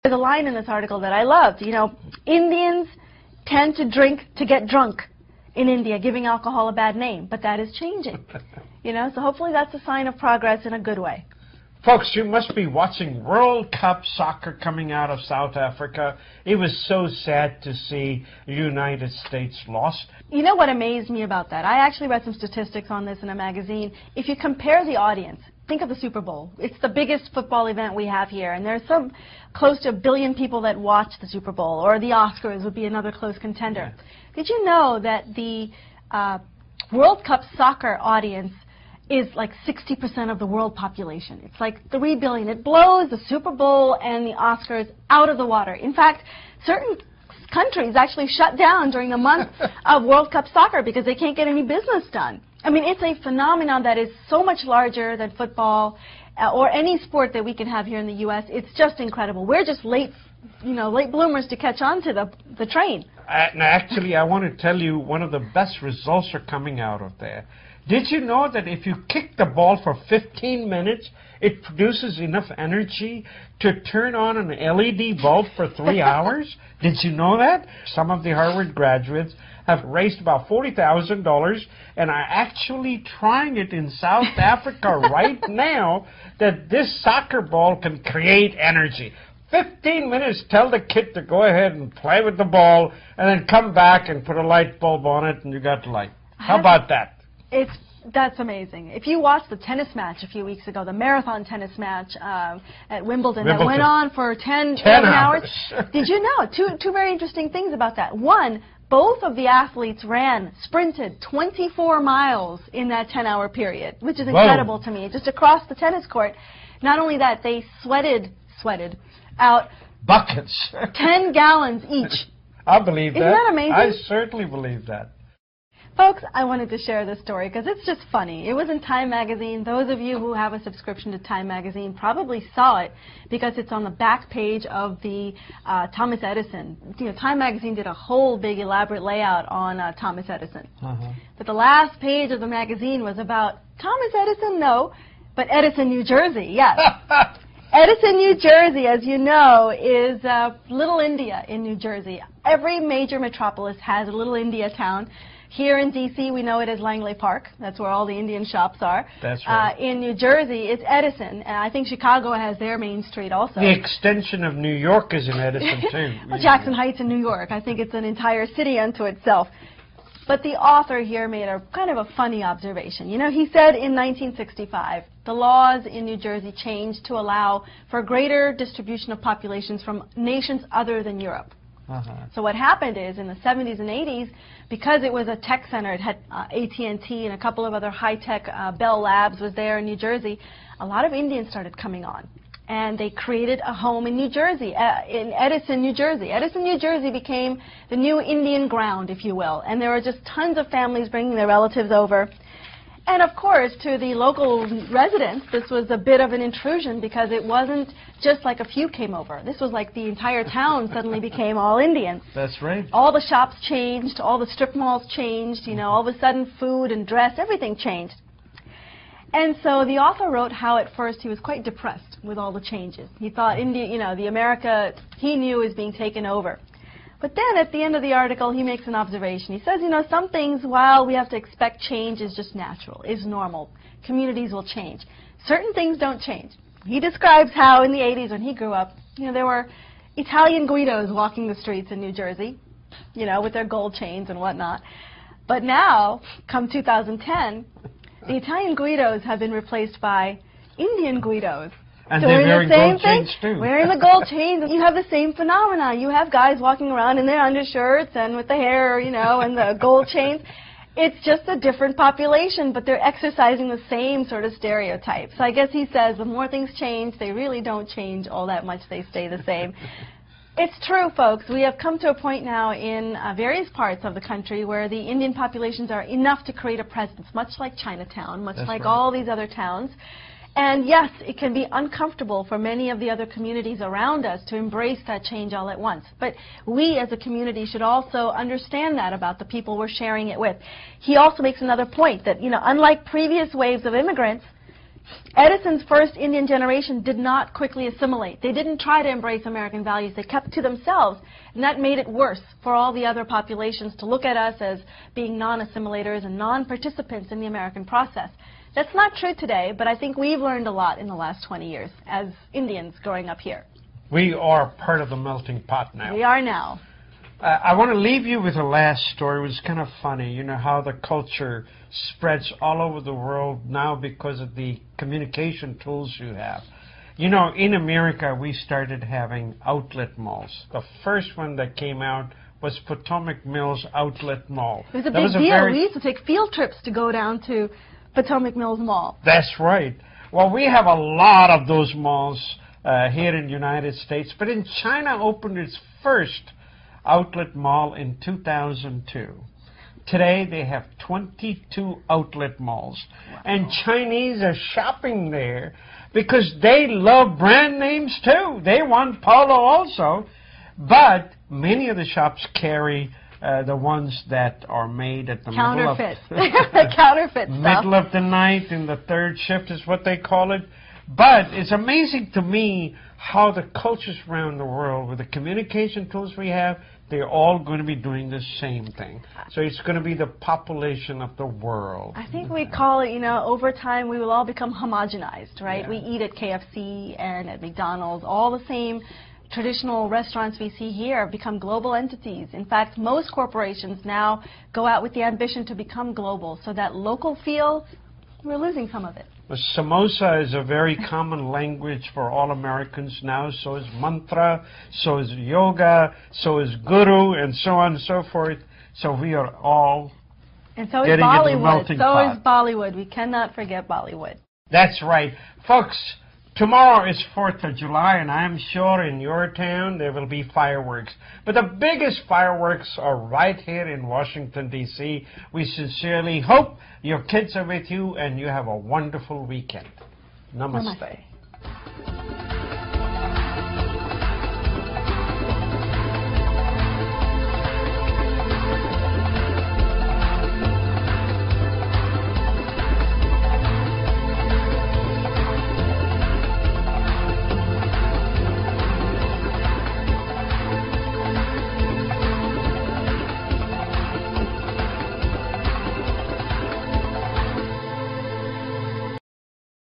There's a line in this article that I loved. You know, Indians tend to drink to get drunk in India, giving alcohol a bad name, but that is changing. You know, so hopefully that's a sign of progress in a good way. Folks, you must be watching World Cup soccer coming out of South Africa. It was so sad to see the United States lost. You know what amazed me about that? I actually read some statistics on this in a magazine. If you compare the audience, think of the Super Bowl. It's the biggest football event we have here, and there's some close to 1 billion people that watch the Super Bowl, or the Oscars would be another close contender. Yeah. Did you know that the World Cup soccer audience is like 60% of the world population? It's like 3 billion. It blows the Super Bowl and the Oscars out of the water. In fact, certain countries actually shut down during the month of World Cup soccer because they can't get any business done. I mean, it's a phenomenon that is so much larger than football or any sport that we can have here in the U.S. It's just incredible. We're just late bloomers to catch on to the train. Actually, I want to tell you one of the best results are coming out of there. Did you know that if you kick the ball for 15 minutes, it produces enough energy to turn on an LED bulb for 3 hours? Did you know that? Some of the Harvard graduates have raised about $40,000 and are actually trying it in South Africa right now, that this soccer ball can create energy. 15 minutes, tell the kid to go ahead and play with the ball, and then come back and put a light bulb on it, and you got the light. How about that? That's amazing. If you watched the tennis match a few weeks ago, the marathon tennis match at Wimbledon that went on for 11 hours. Did you know? Two very interesting things about that. One, both of the athletes sprinted 24 miles in that 10-hour period, which is incredible to me, just across the tennis court. Not only that, they sweated out buckets, 10 gallons each. I believe that. Isn't that amazing? I certainly believe that. Folks, I wanted to share this story because it's just funny. It was in Time Magazine. Those of you who have a subscription to Time Magazine probably saw it because it's on the back page of the Thomas Edison. You know, Time Magazine did a whole big elaborate layout on Thomas Edison. But the last page of the magazine was about Thomas Edison, no, but Edison, New Jersey, yes. Edison, New Jersey, as you know, is Little India in New Jersey. Every major metropolis has a Little India town. Here in D.C., we know it as Langley Park. That's where all the Indian shops are. That's right. In New Jersey, it's Edison, and I think Chicago has their main street also. The extension of New York is in Edison, too. Well, Jackson Heights in New York. I think it's an entire city unto itself. But the author here made a kind of a funny observation. You know, he said in 1965, the laws in New Jersey changed to allow for greater distribution of populations from nations other than Europe. So what happened is, in the 70s and 80s, because it was a tech center, it had AT&T and a couple of other high-tech, Bell Labs was there in New Jersey, a lot of Indians started coming on. And they created a home in New Jersey, in Edison, New Jersey. Edison, New Jersey became the new Indian ground, if you will. And there were just tons of families bringing their relatives over. And of course, to the local residents, this was a bit of an intrusion because it wasn't just like a few came over. This was like the entire town suddenly became all Indians. That's right. All the shops changed, all the strip malls changed, you know, all of a sudden food and dress, everything changed. And so the author wrote how at first he was quite depressed with all the changes. He thought India, you know, the America he knew is being taken over. But then at the end of the article, he makes an observation. He says, you know, some things, while we have to expect change, is just natural, is normal. Communities will change. Certain things don't change. He describes how in the 80s when he grew up, you know, there were Italian Guidos walking the streets in New Jersey, you know, with their gold chains and whatnot. But now, come 2010, the Italian Guidos have been replaced by Indian Guidos. And they're wearing gold chains too. Wearing the gold chains. You have the same phenomena. You have guys walking around in their undershirts and with the hair, you know, and the gold chains. It's just a different population, but they're exercising the same sort of stereotypes. So I guess he says the more things change, they really don't change all that much. They stay the same. It's true, folks. We have come to a point now in various parts of the country where the Indian populations are enough to create a presence, much like Chinatown, much like all these other towns. And yes, it can be uncomfortable for many of the other communities around us to embrace that change all at once. But we as a community should also understand that about the people we're sharing it with. He also makes another point that, you know, unlike previous waves of immigrants, Edison's first Indian generation did not quickly assimilate. They didn't try to embrace American values. They kept to themselves, and that made it worse for all the other populations to look at us as being non-assimilators and non-participants in the American process. That's not true today, but I think we've learned a lot in the last 20 years as Indians growing up here. We are part of the melting pot now. We are now. I want to leave you with a last story. It was kind of funny, you know, how the culture spreads all over the world now because of the communication tools you have. You know, in America, we started having outlet malls. The first one that came out was Potomac Mills Outlet Mall. It was a big deal. We used to take field trips to go down to Potomac Mills Mall. That's right. Well, we have a lot of those malls here in the United States, but in China opened its first outlet mall in 2002. Today they have 22 outlet malls. Wow. And Chinese are shopping there because they love brand names too. They want Polo also. But many of the shops carry the ones that are made at the counterfeit. Counterfeit stuff. Middle of the night in the third shift is what they call it. But it's amazing to me how the cultures around the world, with the communication tools we have, they're all going to be doing the same thing. So it's going to be the population of the world. I think we call it, you know, over time we will all become homogenized, right? Yeah. We eat at KFC and at McDonald's. All the same traditional restaurants we see here become global entities. In fact, most corporations now go out with the ambition to become global. So that local feel, we're losing some of it. Samosa is a very common language for all Americans now. So is mantra, so is yoga, so is guru, and so on and so forth. So we are all and so getting is Bollywood. into the melting so pot. Is Bollywood. We cannot forget Bollywood. That's right. Folks, tomorrow is 4th of July, and I'm sure in your town there will be fireworks. But the biggest fireworks are right here in Washington, D.C. We sincerely hope your kids are with you and you have a wonderful weekend. Namaste. Namaste.